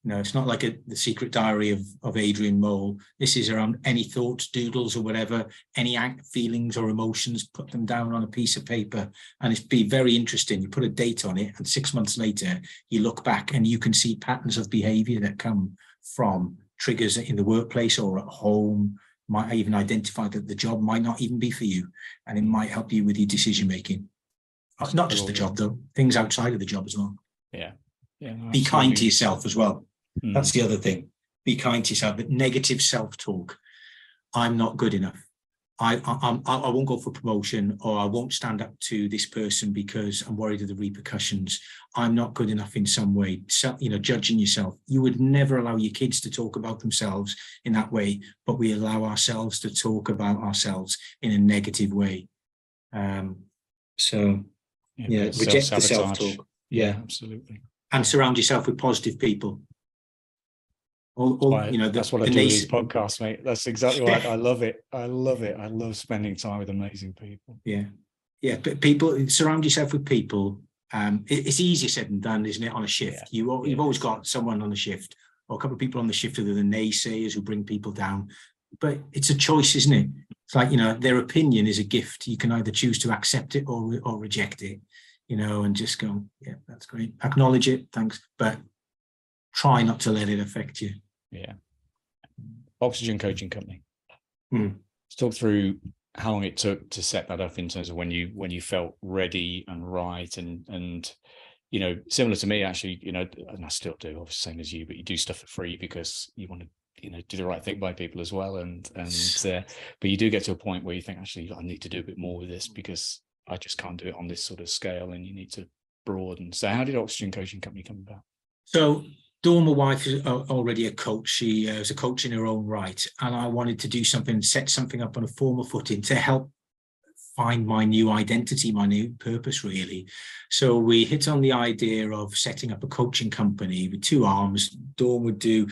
It's not like the secret diary of Adrian Mole. This is around any thoughts, doodles or whatever, any feelings or emotions, put them down on a piece of paper. And it's be very interesting. You put a date on it, and 6 months later, you look back and you can see patterns of behavior that come from triggers in the workplace or at home. Might even identify that the job might not even be for you, and it might help you with your decision making. Not just the job though, things outside of the job as well. Be kind to yourself as well. That's the other thing. Be kind to yourself. But negative self-talk. I'm not good enough. I won't go for promotion, or I won't stand up to this person because I'm worried of the repercussions. I'm not good enough in some way. So, judging yourself. You would never allow your kids to talk about themselves in that way, but we allow ourselves to talk about ourselves in a negative way. Reject the self-talk. Yeah, absolutely. And surround yourself with positive people. That's what I do with these podcasts, mate. That's exactly right. I love it. I love spending time with amazing people. But people, surround yourself with people. It's easier said than done, isn't it? On a shift, you've always got someone on the shift, or a couple of people on the shift who are the naysayers who bring people down. But it's a choice, isn't it? It's like, their opinion is a gift. You can either choose to accept it or reject it, and just go, yeah, that's great. Acknowledge it, thanks, but try not to let it affect you. Yeah. Oxygen Coaching Company. Let's talk through how long it took to set that up in terms of when you felt ready and right, and similar to me actually, and I still do, obviously same as you, but you do stuff for free because you want to do the right thing by people as well, and but you do get to a point where you think, actually, I need to do a bit more with this because I just can't do it on this sort of scale, and you need to broaden. So how did Oxygen Coaching Company come about? So Dawn, my wife, is already a coach. She was a coach in her own right, and I wanted to do something, set something up on a formal footing to help find my new identity, my new purpose, really. So we hit on the idea of setting up a coaching company with 2 arms. Dawn would do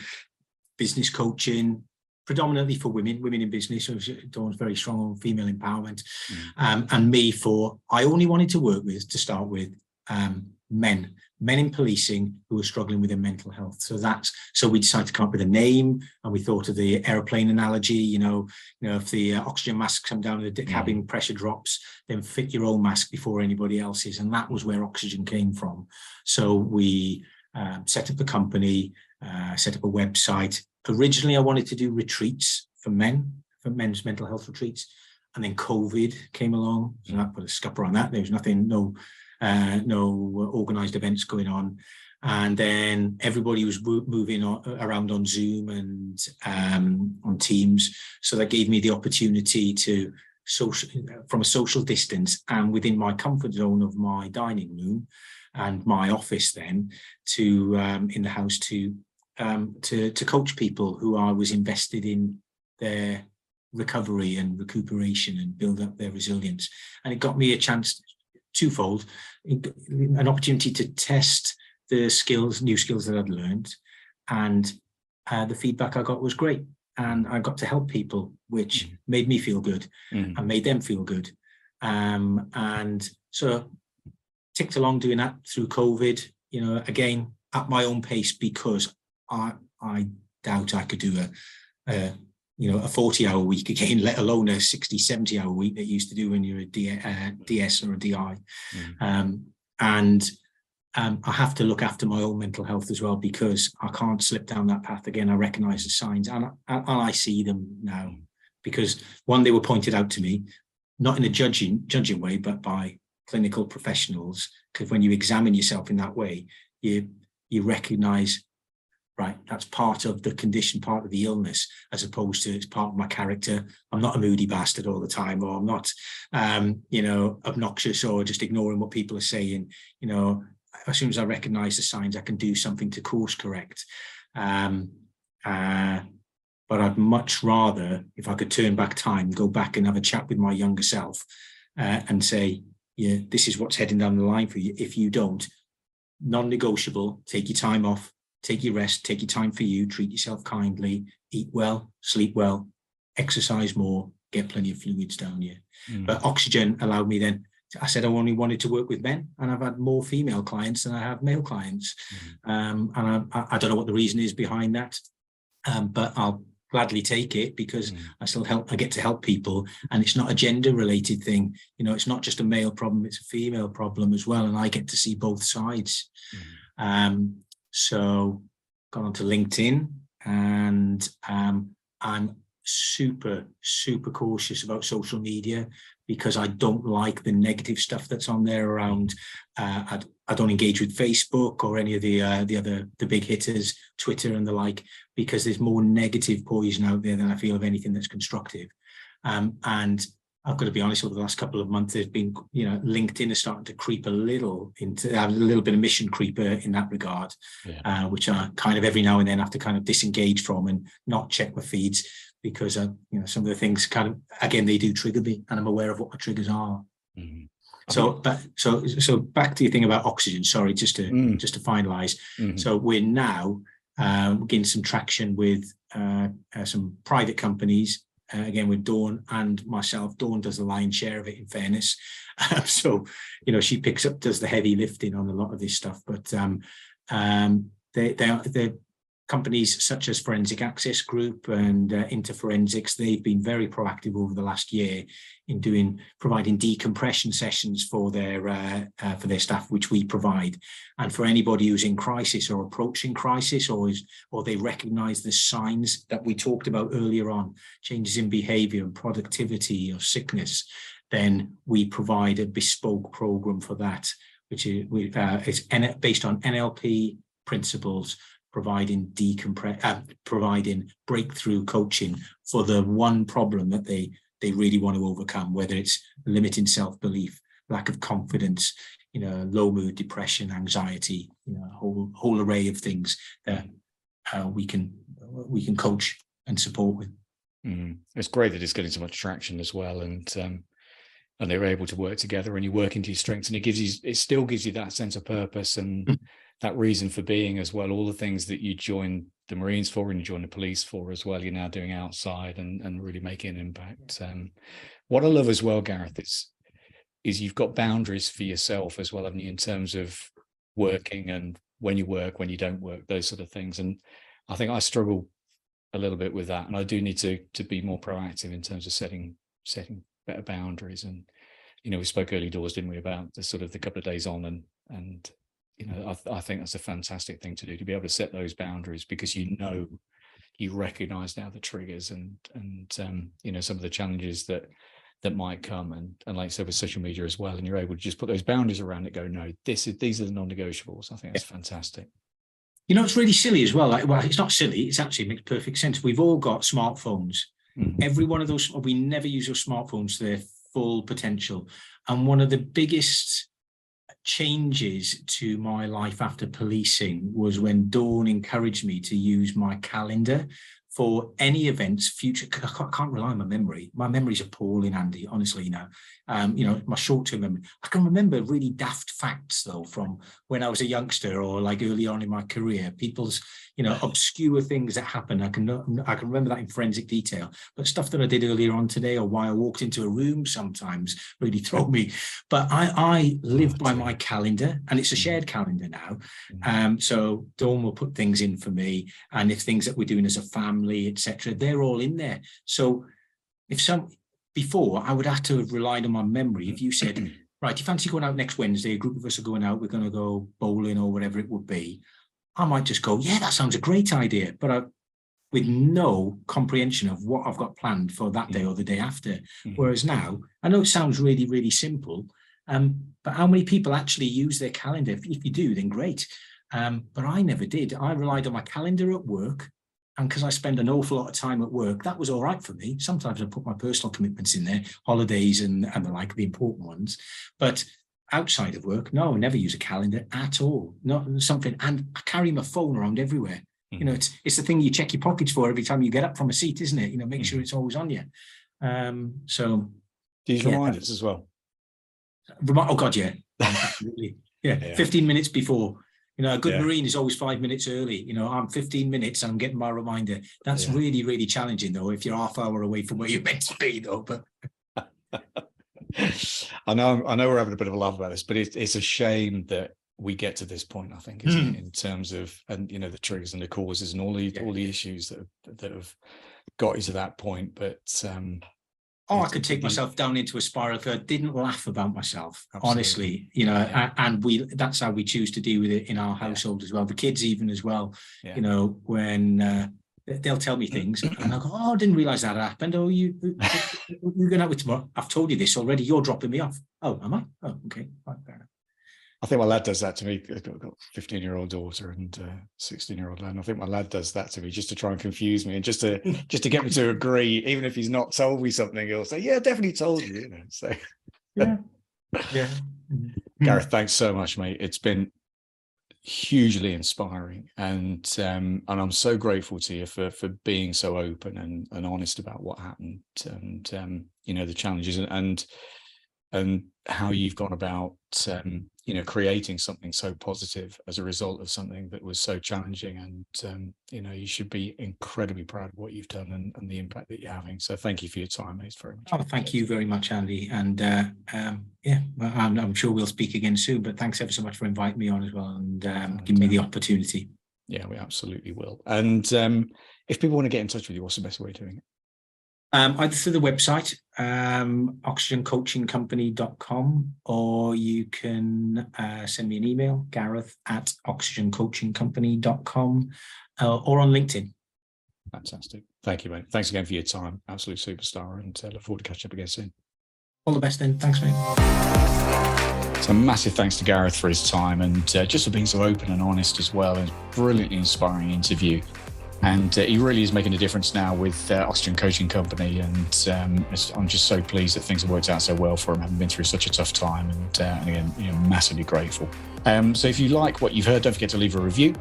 business coaching, predominantly for women in business. So Dawn's very strong on female empowerment. And me I only wanted to work with, to start with, men in policing who were struggling with their mental health. So we decided to come up with a name, and we thought of the airplane analogy. If the oxygen masks come down and the cabin pressure drops, then fit your own mask before anybody else's. And that was where oxygen came from. So we set up the company, set up a website. Originally, I wanted to do retreats for men's mental health retreats. And then COVID came along, so that put a scupper on that. There was no organized events going on. And then everybody was moving around on Zoom and on Teams. So that gave me the opportunity to from a social distance and within my comfort zone of my dining room and my office then to in the house to coach people who I was invested in their recovery and recuperation and build up their resilience. And it got me a chance twofold, an opportunity to test the new skills that I'd learned, and the feedback I got was great, and I got to help people, which made me feel good and made them feel good, and so ticked along doing that through COVID, again at my own pace, because I doubt I could do a 40-hour week again, let alone a 60, 70-hour week that you used to do when you're a DS or a DI. And I have to look after my own mental health as well, because I can't slip down that path again. I recognize the signs and I see them now, because one, they were pointed out to me, not in a judging way, but by clinical professionals. Because when you examine yourself in that way, you recognize, right, that's part of the condition, part of the illness, as opposed to it's part of my character. I'm not a moody bastard all the time, or I'm not, obnoxious or just ignoring what people are saying. As soon as I recognize the signs, I can do something to course correct. But I'd much rather, if I could turn back time, go back and have a chat with my younger self and say, yeah, this is what's heading down the line for you. If you don't, non-negotiable, take your time off, take your rest, take your time for you, treat yourself kindly, eat well, sleep well, exercise more, get plenty of fluids down you. But Oxygen allowed me then, I said I only wanted to work with men, and I've had more female clients than I have male clients. And I don't know what the reason is behind that, but I'll gladly take it, because I get to help people, and it's not a gender related thing. It's not just a male problem, it's a female problem as well, and I get to see both sides. So got onto LinkedIn, and I'm super cautious about social media, because I don't like the negative stuff that's on there around. I don't engage with Facebook or any of the big hitters, Twitter and the like, because there's more negative poison out there than I feel of anything that's constructive. And I've got to be honest, over the last couple of months, there's been, LinkedIn is starting to creep a little into a little bit of mission creeper in that regard, which I kind of every now and then have to kind of disengage from and not check my feeds, because some of the things kind of, again, they do trigger me, and I'm aware of what my triggers are. So back to your thing about Oxygen. Sorry, just to finalise. So we're now getting some traction with some private companies. Again, with Dawn and myself. Dawn does the lion's share of it, in fairness. So she does the heavy lifting on a lot of this stuff. But they're companies such as Forensic Access Group and Interforensics. They've been very proactive over the last year in providing decompression sessions for their staff, which we provide. And for anybody who's in crisis or approaching crisis, or they recognise the signs that we talked about earlier on, changes in behaviour and productivity or sickness, then we provide a bespoke program for that, which is based on NLP principles, providing breakthrough coaching for the one problem that they really want to overcome, whether it's limiting self-belief, lack of confidence, low mood, depression, anxiety, a whole array of things that we can coach and support with. It's great that it's getting so much traction as well, and they're able to work together, and you work into your strengths, and it still gives you that sense of purpose and that reason for being as well. All the things that you joined the Marines for and you joined the police for as well, you're now doing outside and really making an impact. What I love as well, Gareth, is you've got boundaries for yourself as well, haven't you, in terms of working and when you work, when you don't work, those sort of things. And I think I struggle a little bit with that, and I do need to be more proactive in terms of setting better boundaries. And we spoke early doors, didn't we, about the sort of the couple of days on, and I think that's a fantastic thing to do, to be able to set those boundaries, because you recognize now the triggers and some of the challenges that might come, and like I said, with social media as well, and you're able to just put those boundaries around it, go, no, these are the non-negotiables. I think that's fantastic. It's really silly as well. It's not silly, it's actually makes perfect sense. We've all got smartphones. Every one of those, we never use those smartphones to their full potential. And one of the biggest changes to my life after policing was when Dawn encouraged me to use my calendar for any events, future. I can't rely on my memory. My memory's appalling, Andy, honestly now. My short-term memory. I can remember really daft facts, though, from when I was a youngster or like early on in my career. People's, obscure things that happened. I can remember that in forensic detail. But stuff that I did earlier on today, or why I walked into a room sometimes, really throw me. But I live by my calendar, and it's a shared calendar now. So Dawn will put things in for me, and if things that we're doing as a family, etc., they're all in there. So before, I would have to have relied on my memory. If you said, right, you fancy going out next Wednesday, a group of us are going out, we're going to go bowling or whatever it would be, I might just go, yeah, that sounds a great idea. But with no comprehension of what I've got planned for that day or the day after. Whereas now, I know it sounds really, really simple, but how many people actually use their calendar? If you do, then great. But I never did. I relied on my calendar at work. And because I spend an awful lot of time at work, that was all right for me. Sometimes I put my personal commitments in there, holidays and the like, the important ones. But outside of work, no, I never use a calendar at all. Not something. And I carry my phone around everywhere. You know, it's the thing you check your pockets for every time you get up from a seat, isn't it? You know, make sure it's always on you. So do you reminders as well? Oh God, yeah, absolutely. Yeah, 15 minutes before. You know, a good Marine is always 5 minutes early. You know, I'm 15 minutes and I'm getting my reminder. That's really, really challenging, though, if you're half hour away from where you're meant to be, though. But I know we're having a bit of a laugh about this, but it's a shame that we get to this point, I think, isn't it, in terms of, and you know, the triggers and the causes and all the issues that have got you to that point. But I could take myself down into a spiral if I didn't laugh about myself. Absolutely. Honestly, you know, and that's how we choose to deal with it in our household as well. The kids even as well. You know, when they'll tell me things and I'll go, oh, I didn't realize that happened. Oh, you're going out with tomorrow. I've told you this already. You're dropping me off. Oh, am I? Oh, okay. Right, fair enough. I think my lad does that to me. I've got a 15-year-old daughter and 16-year-old lad. And I think my lad does that to me just to try and confuse me and just to get me to agree, even if he's not told me something. He'll say, "Yeah, definitely told you." You know. So, Gareth, thanks so much, mate. It's been hugely inspiring, and I'm so grateful to you for being so open and honest about what happened, and you know, the challenges and how you've gone about you know, creating something so positive as a result of something that was so challenging. And you know, you should be incredibly proud of what you've done and the impact that you're having. So thank you for your time, mate. It's very much. Oh, thank you very much, Andy. And well, I'm sure we'll speak again soon. But thanks ever so much for inviting me on as well and giving me the opportunity. Yeah, we absolutely will. And if people want to get in touch with you, what's the best way of doing it? Either through the website, oxygencoachingcompany.com, or you can send me an email, gareth@oxygencoachingcompany.com, or on LinkedIn. Fantastic. Thank you, mate. Thanks again for your time. Absolute superstar, and look forward to catching up again soon. All the best then. Thanks, mate. So massive thanks to Gareth for his time and just for being so open and honest as well. It's a brilliantly inspiring interview. And he really is making a difference now with Oxygen Coaching Company. And I'm just so pleased that things have worked out so well for him, having been through such a tough time. And again, you know, massively grateful. So if you like what you've heard, don't forget to leave a review.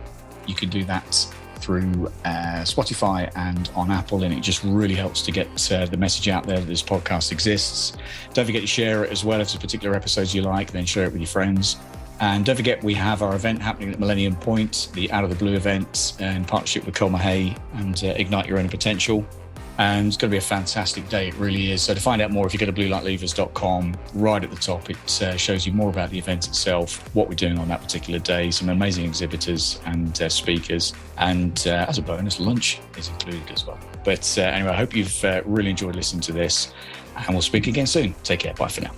You can do that through Spotify and on Apple. And it just really helps to get the message out there that this podcast exists. Don't forget to share it as well. If there's particular episodes you like, then share it with your friends. And don't forget, we have our event happening at Millennium Point, the Out of the Blue event in partnership with Hay and Ignite Your Own Potential. And it's going to be a fantastic day. It really is. So to find out more, if you go to bluelightlevers.com, right at the top, it shows you more about the event itself, what we're doing on that particular day, some amazing exhibitors and speakers. And as a bonus, lunch is included as well. But anyway, I hope you've really enjoyed listening to this. And we'll speak again soon. Take care. Bye for now.